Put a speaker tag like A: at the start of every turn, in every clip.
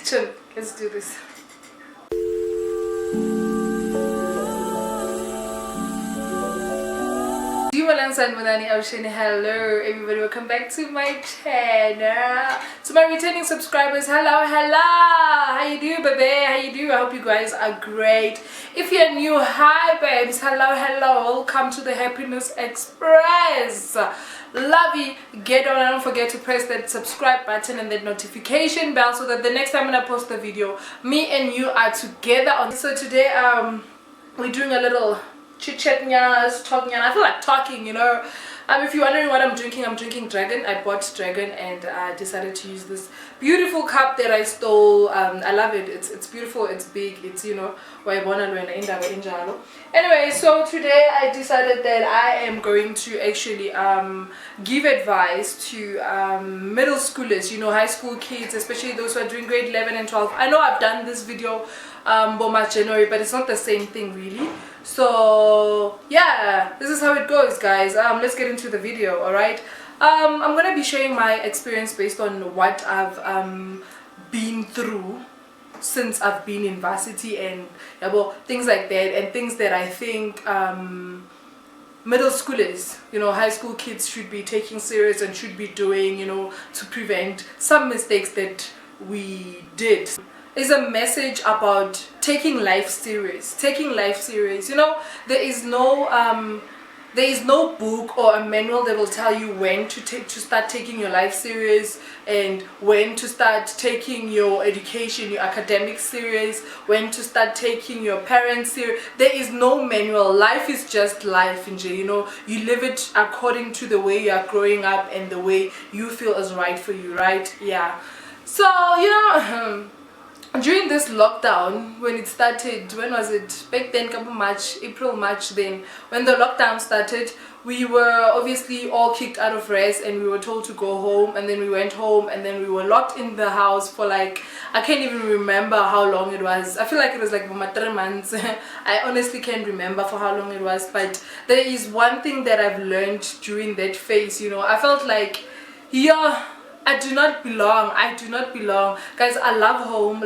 A: Chill, let's do this. Hello everybody, welcome back to my channel. To my returning subscribers, hello, how you do, baby? How you do? I hope you guys are great. If you're new, hi babes, hello, welcome to the Happiness Express. Love you. Get on and don't forget to press that subscribe button and that notification bell so that the next time when I post the video, me and you are together on. So today we're doing a little chit-chat, talking, and I feel like talking, you know. If you're wondering what I'm drinking Dragon. I bought Dragon and I decided to use this beautiful cup that I stole. I love it. It's beautiful, it's big, it's, you know, anyway, so today I decided that I am going to actually give advice to middle schoolers, you know, high school kids, especially those who are doing grade 11 and 12. I know I've done this video March, January, but it's not the same thing really. So yeah, this is how it goes, guys. Let's get into the video. All right, I'm gonna be sharing my experience based on what I've been through since I've been in varsity and things like that, and things that I think middle schoolers, you know, high school kids should be taking serious and should be doing, you know, to prevent some mistakes that we did. Is a message about taking life serious. You know, there is no book or a manual that will tell you when to start taking your life serious and when to start taking your education, your academics serious, when to start taking your parents serious. There is no manual. Life is just life, you know. You live it according to the way you are growing up and the way you feel is right for you, right? Yeah. So, you know, during this lockdown, when it started, when was it? Back then, April, March then, when the lockdown started, we were obviously all kicked out of rest and we were told to go home, and then we went home and then we were locked in the house for like, I can't even remember how long it was. I feel like it was like 3 months. I honestly can't remember for how long it was, but there is one thing that I've learned during that phase, you know. I felt like, yeah, I do not belong. Guys, I love home.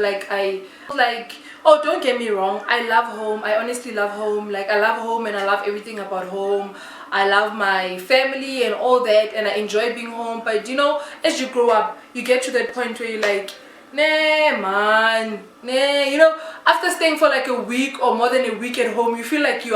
A: Oh, don't get me wrong, I love home. I honestly love home. Like, I love home and I love everything about home. I love my family and all that, and I enjoy being home. But you know, as you grow up, you get to that point where you're like, nah man, nah, you know, after staying for like a week or more than a week at home, you feel like you're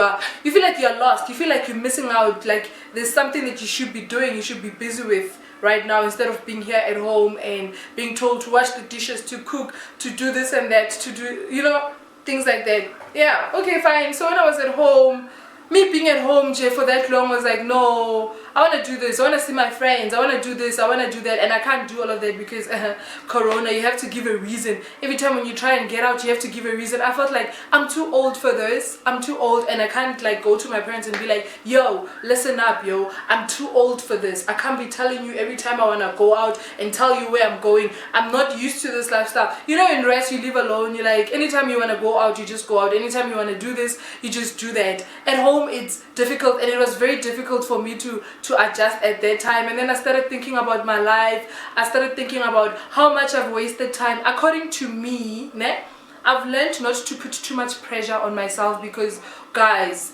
A: lost, you feel like you're missing out, like there's something that you should be doing, you should be busy with right now, instead of being here at home and being told to wash the dishes, to cook, to do this and that, to do, you know, things like that. Yeah, okay, fine. So when I was at home, me being at home for that long was like, no, I want to do this, I want to see my friends, I want to do this, I want to do that, and I can't do all of that because Corona. You have to give a reason. Every time when you try and get out, you have to give a reason. I felt like I'm too old for this. I'm too old, and I can't like go to my parents and be like, yo, listen up, yo, I'm too old for this. I can't be telling you every time I want to go out and tell you where I'm going. I'm not used to this lifestyle. You know, in rest, you live alone. You're like, anytime you want to go out, you just go out. Anytime you want to do this, you just do that. At home, it's difficult, and it was very difficult for me to adjust at that time. And then I started thinking about my life. I started thinking about how much I've wasted time. According to me, I've learned not to put too much pressure on myself, because guys,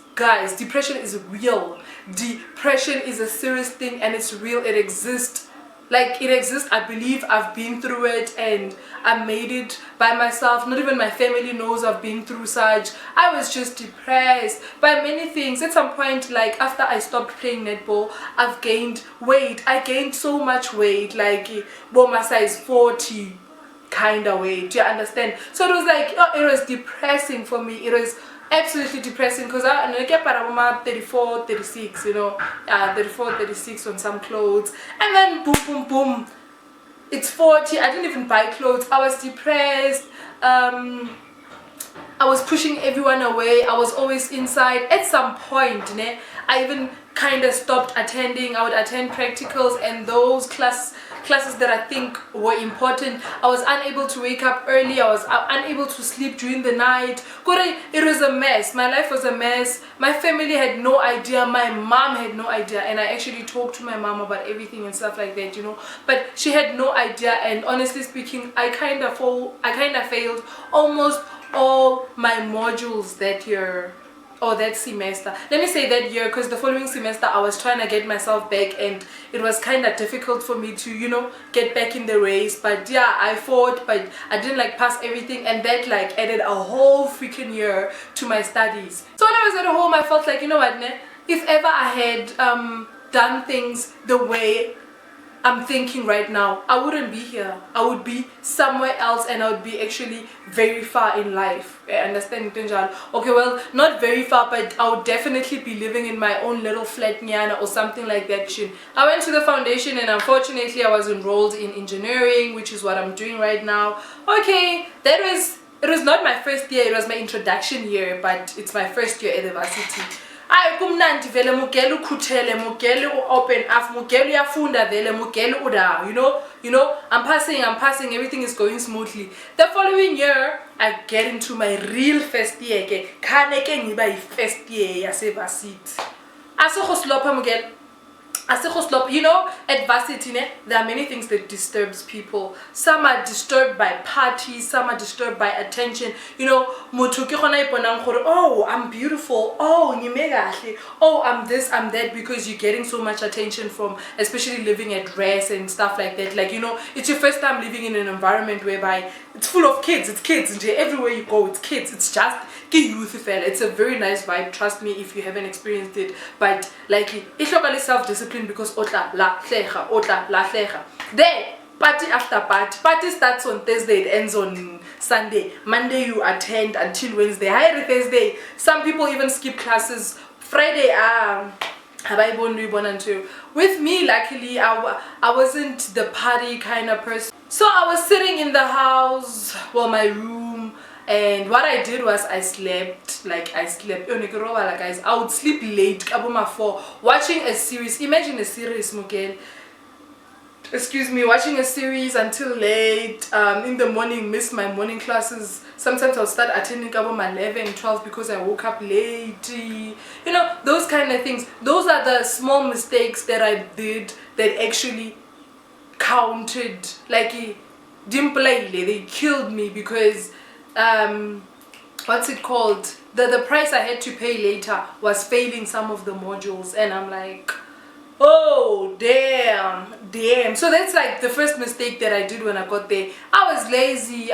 A: depression is real. Depression is a serious thing, and it's real. It exists. Like, it exists. I believe I've been through it and I made it by myself. Not even my family knows I've been through such. I was just depressed by many things. At some point, like after I stopped playing netball, I've gained weight. I gained so much weight, like my size 40 kind of weight. Do you understand? So it was like, oh, it was depressing for me. It was absolutely depressing, because I get about 34, 36, you know, 34, 36 on some clothes, and then boom, boom, boom, it's 40. I didn't even buy clothes. I was depressed. I was pushing everyone away. I was always inside. At some point, I even kind of stopped attending. I would attend practicals, and those classes that I think were important. I was unable to wake up early. I was unable to sleep during the night. It was a mess. My life was a mess. My family had no idea. My mom had no idea. And I actually talked to my mom about everything and stuff like that, you know. But she had no idea. And honestly speaking, I kind of failed almost all my modules that year. Or that semester. Let me say that year, because the following semester I was trying to get myself back and it was kind of difficult for me to, you know, get back in the race. But yeah, I fought, but I didn't like pass everything, and that like added a whole freaking year to my studies. So when I was at home, I felt like, you know what, ne? If ever I had done things the way I'm thinking right now, I wouldn't be here. I would be somewhere else, and I would be actually very far in life. I understand, okay, well, not very far, but I would definitely be living in my own little flat nyana or something like that. I went to the foundation, and unfortunately I was enrolled in engineering, which is what I'm doing right now. Okay, it was not my first year, it was my introduction year, but it's my first year at the Varsity. Ay kumnandi vele mugele ukhuthele mugele open up mugele uyafunda vele mugele uda, you know, I'm passing, everything is going smoothly. The following year I get into my real first year ke khane ke ngiba first year yase Varsity asekhoslopha mugele. You know, at Varsity, there are many things that disturbs people. Some are disturbed by parties, some are disturbed by attention. You know, oh, I'm beautiful, oh, I'm this, I'm that, because you're getting so much attention from, especially living at rest and stuff like that. Like, you know, it's your first time living in an environment whereby it's full of kids, it's kids, and everywhere you go, it's kids, it's just youth. It's a very nice vibe, trust me, if you haven't experienced it. But like, it's locally self-discipline, because otla la hlecha. There, party after party starts on Thursday, it ends on Sunday. Monday you attend until Wednesday. Hi, Thursday. Some people even skip classes. Friday, with me, luckily, I wasn't the party kind of person. So I was sitting in the house, well, my room, and what I did was I slept. Guys, I would sleep late, watching a series. Imagine a series, Mugel. Excuse me, watching a series until late, in the morning, miss my morning classes. Sometimes I'll start attending about my 11, 12 because I woke up late. You know, those kind of things. Those are the small mistakes that I did that actually counted. Like, they killed me, because what's it called? The price I had to pay later was failing some of the modules, and I'm like, oh damn. So that's like the first mistake that I did when I got there. I was lazy,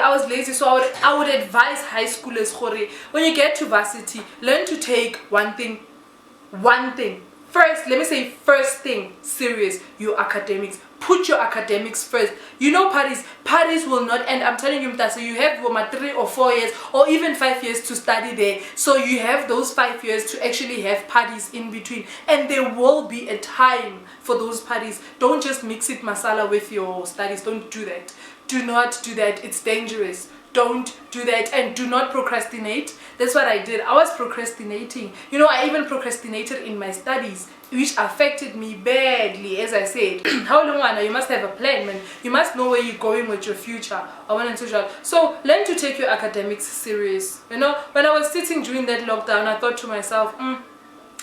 A: so I would advise high schoolers, when you get to Varsity, learn to take one thing first. Let me say first thing serious, your academics. Put your academics first. You know, parties will not end. I'm telling you that. So you have 3 or 4 years or even 5 years to study there. So you have those 5 years to actually have parties in between, and there will be a time for those parties. Don't just mix it masala with your studies. Don't do that. Do not do that. It's dangerous. Don't do that, and do not procrastinate. That's what I did. I was procrastinating. You know, I even procrastinated in my studies, which affected me badly. As I said, how long you must have a plan, man. You must know where you're going with your future. So learn to take your academics serious. You know, when I was sitting during that lockdown, I thought to myself,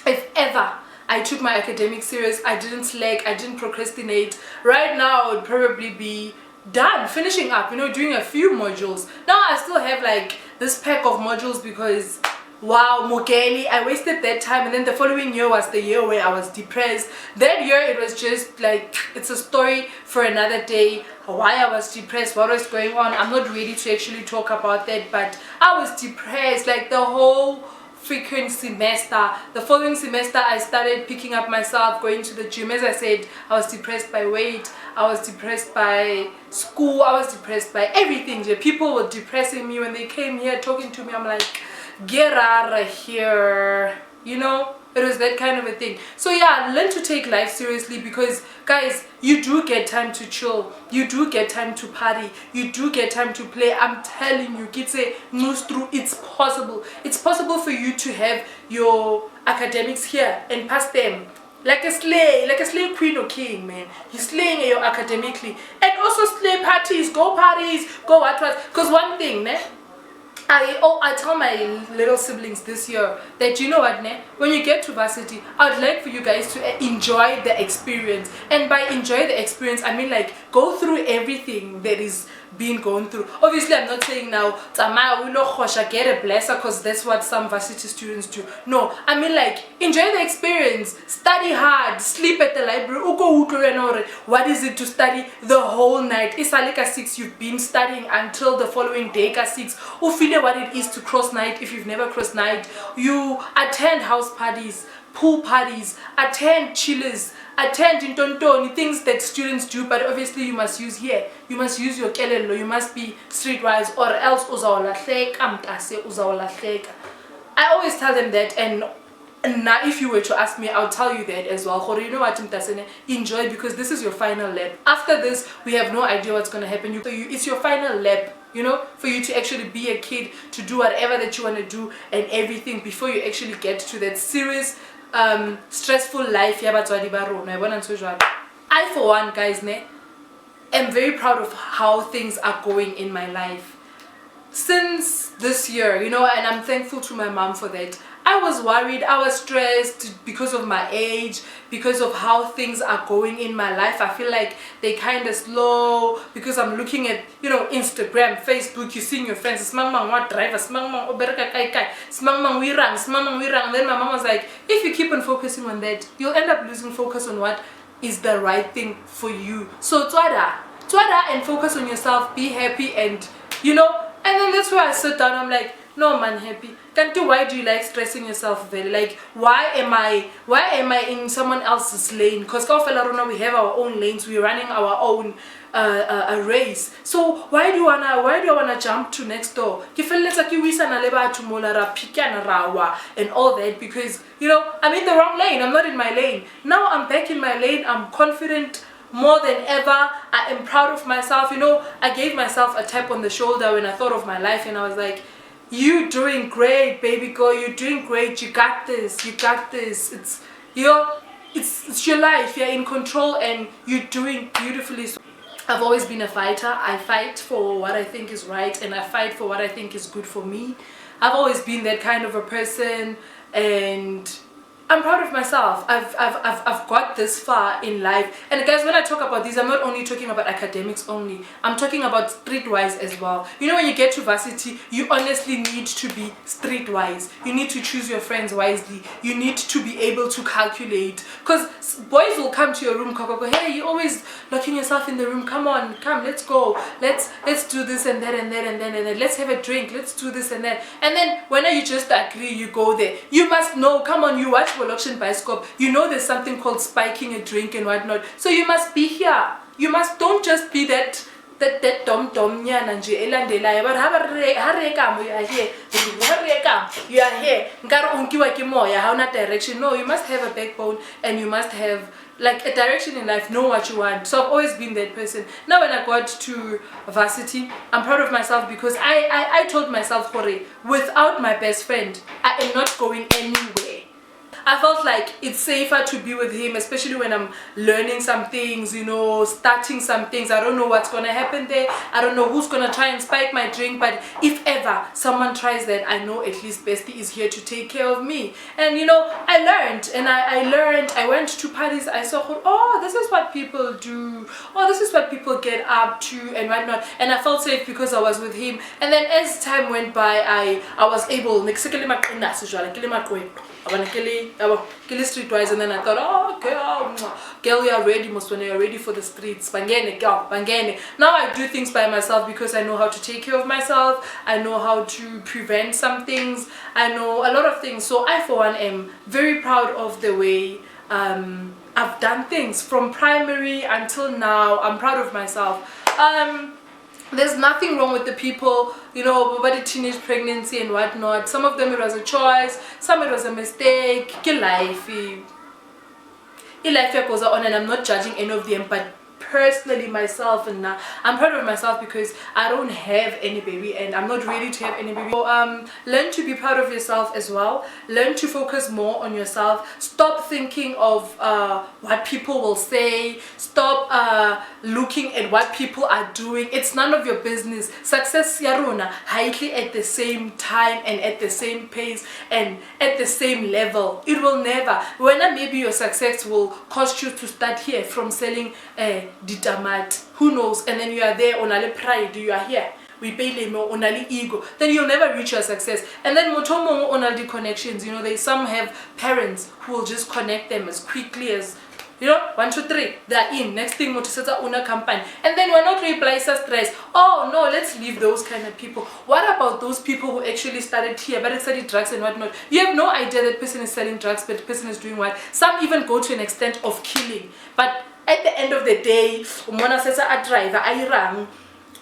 A: if ever I took my academics serious, I didn't slack, I didn't procrastinate, right now I would probably be done, finishing up, you know, doing a few modules. Now I still have like this pack of modules, because wow, Mugeli, I wasted that time. And then the following year was the year where I was depressed. That year, it was just like, it's a story for another day, why I was depressed, what was going on. I'm not ready to actually talk about that, but I was depressed like the whole freaking semester. The following semester, I started picking up myself, going to the gym. As I said, I was depressed by weight, I was depressed by school, I was depressed by everything. People were depressing me when they came here talking to me. I'm like, get out of here, you know. It was that kind of a thing. So yeah, learn to take life seriously, because guys, you do get time to chill, you do get time to party, you do get time to play. I'm telling you, kids say news through. It's possible for you to have your academics here and pass them like a slay queen or king, man. You're slaying you academically, and also slay parties, go what. Because one thing, ne, I tell my little siblings this year that, you know what, ne, when you get to varsity, I'd like for you guys to enjoy the experience. And by enjoy the experience, I mean like go through everything that is being gone through. Obviously, I'm not saying now get a blesser, because that's what some varsity students do. No, I mean like enjoy the experience, study hard, sleep at the library. What is it to study the whole night? It's like a 6, you've been studying until the following day 6. Feel what it is to cross night if you've never crossed night. You attend house parties, pool parties, attend chillers, attend intontoni, things that students do, but obviously you must use here. You must use your kelelo, you must be streetwise, or else I always tell them that, and now if you were to ask me, I'll tell you that as well. You know what, enjoy, because this is your final lap. After this, we have no idea what's going to happen. It's your final lap, you know, for you to actually be a kid, to do whatever that you want to do and everything before you actually get to that serious stressful life. I for one, guys, am very proud of how things are going in my life since this year, you know, and I'm thankful to my mom for that. I was worried, I was stressed because of my age, because of how things are going in my life. I feel like they kind of slow, because I'm looking at, you know, Instagram, Facebook, you're seeing your friends, what driver, then my mom was like, if you keep on focusing on that, you'll end up losing focus on what is the right thing for you. So twada and focus on yourself, be happy, and you know, and then that's where I sit down, I'm like, no man, happy. Why do you like stressing yourself there? Like, why am I in someone else's lane? Because we have our own lanes, we're running our own a race. So why do I wanna jump to next door? And all that, because, you know, I'm in the wrong lane, I'm not in my lane. Now I'm back in my lane, I'm confident more than ever. I am proud of myself. You know, I gave myself a tap on the shoulder when I thought of my life, and I was like, you doing great, baby girl, you're doing great, you got this, it's your life, you're in control, and you're doing beautifully. So I've always been a fighter. I fight for what I think is right, and I fight for what I think is good for me. I've always been that kind of a person, and I'm proud of myself. I've got this far in life. And guys, when I talk about this, I'm not only talking about academics only. I'm talking about streetwise as well. You know, when you get to varsity, you honestly need to be streetwise. You need to choose your friends wisely. You need to be able to calculate. Because boys will come to your room, go, hey, you're always locking yourself in the room. Come on, come, let's go. Let's do this and that and that and then let's have a drink. Let's do this and that. And then when you just agree, you go there. You must know, come on, you watch Auction Bioscope, you know there's something called spiking a drink and whatnot. So you must be here. You must, don't just be that dom nyana nje elandelayo, but you are here nkare unkiwa ke moya ha una direction. No, you must have a backbone, and you must have like a direction in life, know what you want. So I've always been that person. Now when I got to varsity, I'm proud of myself, because I told myself, without my best friend, I am not going anywhere. I felt like it's safer to be with him, especially when I'm learning some things, you know, starting some things. I don't know what's going to happen there. I don't know who's going to try and spike my drink. But if ever someone tries that, I know at least Bestie is here to take care of me. And, you know, I learned. And I learned. I went to parties. I saw, oh, this is what people do. Oh, this is what people get up to and whatnot. And I felt safe because I was with him. And then as time went by, I was able I want to kill streetwise, and then I thought, oh, girl, you are ready, most when you're ready for the streets. Bangene, girl, bangene. Now I do things by myself because I know how to take care of myself. I know how to prevent some things. I know a lot of things. So I, for one, am very proud of the way I've done things from primary until now. I'm proud of myself. There's nothing wrong with the people, you know, about the teenage pregnancy and whatnot. Some of them it was a choice, some it was a mistake. Life goes on, and I'm not judging any of them, but personally myself, and I'm proud of myself because I don't have any baby and I'm not ready to have any baby. So learn to be proud of yourself as well. Learn to focus more on yourself. Stop thinking of what people will say. Stop looking at what people are doing. It's none of your business. Success yarona highly at the same time and at the same pace and at the same level. It will never. When maybe your success will cost you to start here from selling ditamat, who knows, and then you are there on a pride, you are here, we pay them on a ego, then you'll never reach your success. And then motomo on all the connections, you know, they some have parents who will just connect them as quickly as, you know, 1 2 3 they're in, next thing motiseta una campaign, and then we're not reply stress. Oh no, let's leave those kind of people. What about those people who actually started here but studied drugs and whatnot? You have no idea that person is selling drugs, but the person is doing what? Some even go to an extent of killing. But at the end of the day, umona sesa a driver ayirang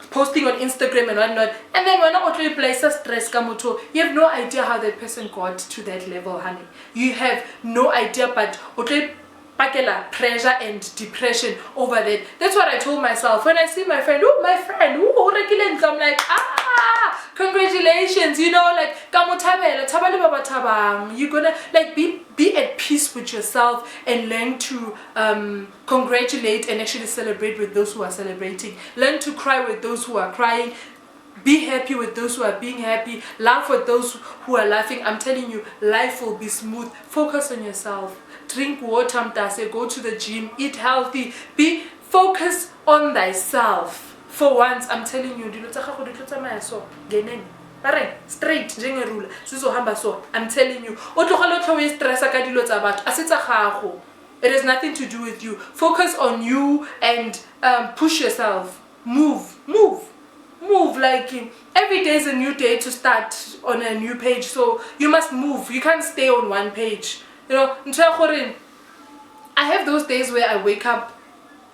A: posting on Instagram and whatnot, and then when I replace stress kamuto, you have no idea how that person got to that level, honey. You have no idea, but pakela pressure and depression over that. That's what I told myself when I see my friend. Oh, my friend, I'm like, congratulations, you know, like you're gonna like be at peace with yourself and learn to congratulate and actually celebrate with those who are celebrating. Learn to cry with those who are crying. Be happy with those who are being happy. Laugh with those who are laughing. I'm telling you, life will be smooth. Focus on yourself. Drink water, mtase, go to the gym, eat healthy. Be focused on thyself. For once, I'm telling you, straight, so I'm telling you, it has nothing to do with you. Focus on you and push yourself. Move. Like every day is a new day to start on a new page, so you must move. You can't stay on one page. You know, I have those days where I wake up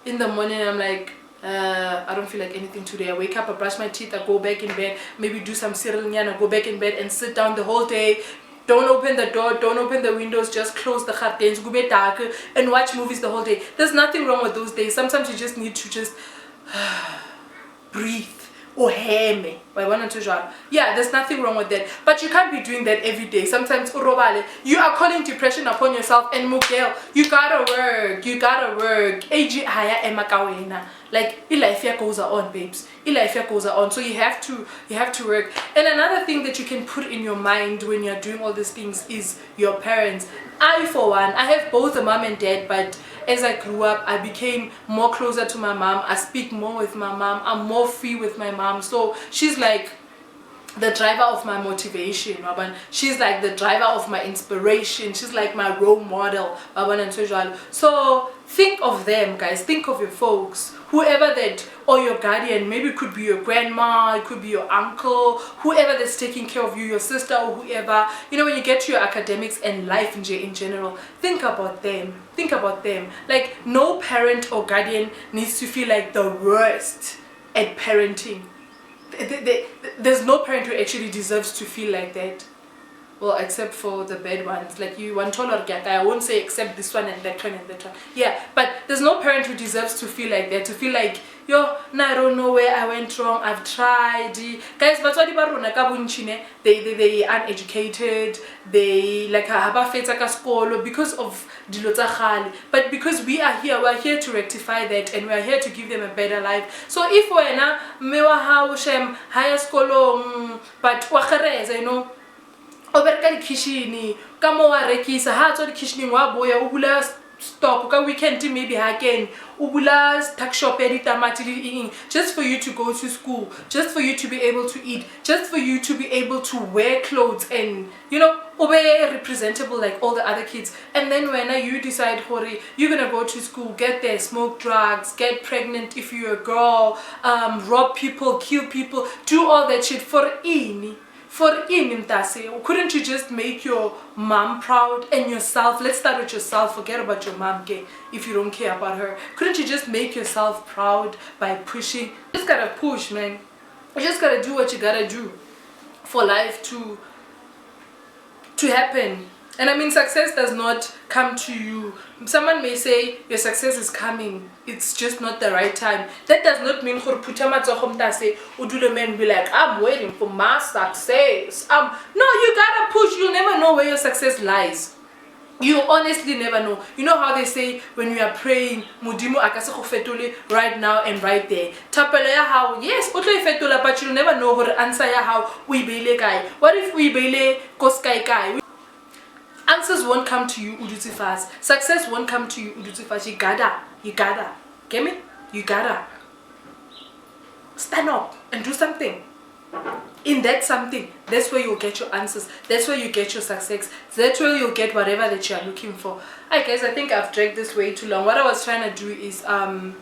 A: in the morning and I'm like, I don't feel like anything today. I wake up, I brush my teeth, I go back in bed, maybe do some cereal and go back in bed and sit down the whole day. Don't open the door, don't open the windows, just close the curtains, go bed dark and watch movies the whole day. There's nothing wrong with those days. Sometimes you just need to just breathe. Yeah, there's nothing wrong with that, but you can't be doing that every day. Sometimes you are calling depression upon yourself, and Mugel, you gotta work. Like life goes on, babes. Life goes on, so you have to work. And another thing that you can put in your mind when you're doing all these things is your parents. I, for one, I have both a mom and dad, but as I grew up, I became more closer to my mom. I speak more with my mom. I'm more free with my mom. So she's like the driver of my motivation. She's like the driver of my inspiration. She's like my role model. So think of them, guys. Think of your folks, whoever that, or your guardian. Maybe it could be your grandma, it could be your uncle, whoever that's taking care of you, your sister or whoever. You know, when you get to your academics and life in general, think about them. Think about them. Like, no parent or guardian needs to feel like the worst at parenting. There's no parent who actually deserves to feel like that. Well, except for the bad ones, like you want I won't say except this one and that one and that one. Yeah, but there's no parent who deserves to feel like that, to feel like, yo, I don't know where I went wrong, I've tried. Guys, but they uneducated, they like because of but because we're here to rectify that, and we're here to give them a better life. So if we're na higher school, but you know, obereka di kitchen ka mo wa rekisa ha tswa di kitchen wa boya o bula stock ka weekend maybe again o bula tuck shop ya ditamati just for you to go to school, just for you to be able to eat, just for you to be able to wear clothes and, you know, be representable like all the other kids. And then when you decide, Hori, you're gonna go to school, get there, smoke drugs, get pregnant if you're a girl, rob people, kill people, do all that shit for ini. Couldn't you just make your mom proud and yourself? Let's start with yourself. Forget about your mom, gay, if you don't care about her. Couldn't you just make yourself proud by pushing? You just gotta push, man. You just gotta do what you gotta do for life to happen. And I mean, success does not come to you. Someone may say your success is coming, it's just not the right time. That does not mean be like, I'm waiting for my success. No, you gotta push. You'll never know where your success lies. You honestly never know. You know how they say when you are praying, Mudimu akase go fetole right now and right there. Tapele ya how, yes, o tlo e fetola, but you'll never know hore answer ya how o ibele kae. What if we ibele ko sky kae? Answers won't come to you udutse fast. Success won't come to you udutse fast. You gotta. Get me? You gotta stand up and do something. In that something, that's where you'll get your answers. That's where you get your success. That's where you'll get whatever that you are looking for. Alright guys, I think I've dragged this way too long. What I was trying to do is I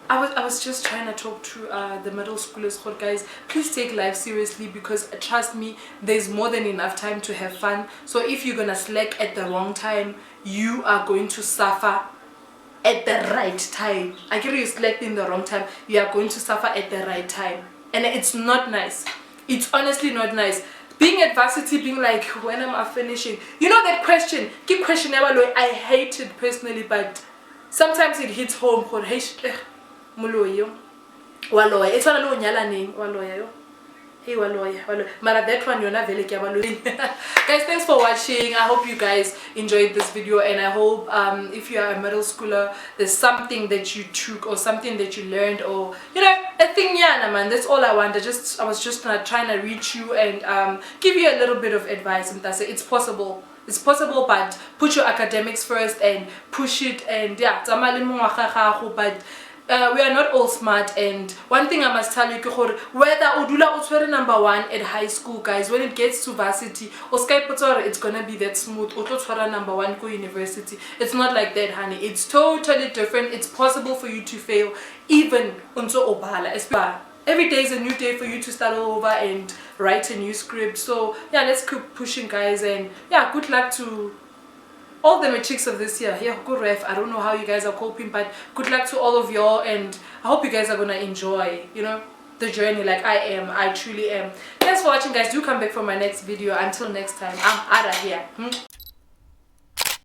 A: was just trying to talk to the middle schoolers. Guys, please take life seriously, because trust me, there's more than enough time to have fun. So if you're gonna slack at the wrong time, you are going to suffer at the right time. I get you slacked in the wrong time, you are going to suffer at the right time. And it's not nice. It's honestly not nice. Being at varsity, being like, when am I finishing? You know that question? Keep questioning. I hate it personally, but sometimes it hits home. Muloyo. Waloya. It's one of the waloya. Hey, waloya. Mara that one you're not very Guys, thanks for watching. I hope you guys enjoyed this video, and I hope if you are a middle schooler, there's something that you took or something that you learned, or you know, a thing, yeah, man. That's all I want. I was just trying to reach you and give you a little bit of advice. And that's it. It's possible. It's possible, but put your academics first and push it. And yeah, but we are not all smart. And one thing I must tell you, whether udula utswere number 1 at high school, guys, when it gets to varsity, it's gonna be that smooth. Number 1 go university. It's not like that, honey. It's totally different. It's possible for you to fail, even unso obala. Every day is a new day for you to start all over and write a new script. So yeah, let's keep pushing, guys, and yeah, good luck to all the matrics of this year. Yeah, good ref. I don't know how you guys are coping, but good luck to all of y'all, and I hope you guys are gonna enjoy, you know, the journey like I am. I truly am. Thanks for watching, guys. Do come back for my next video. Until next time, I'm out of here.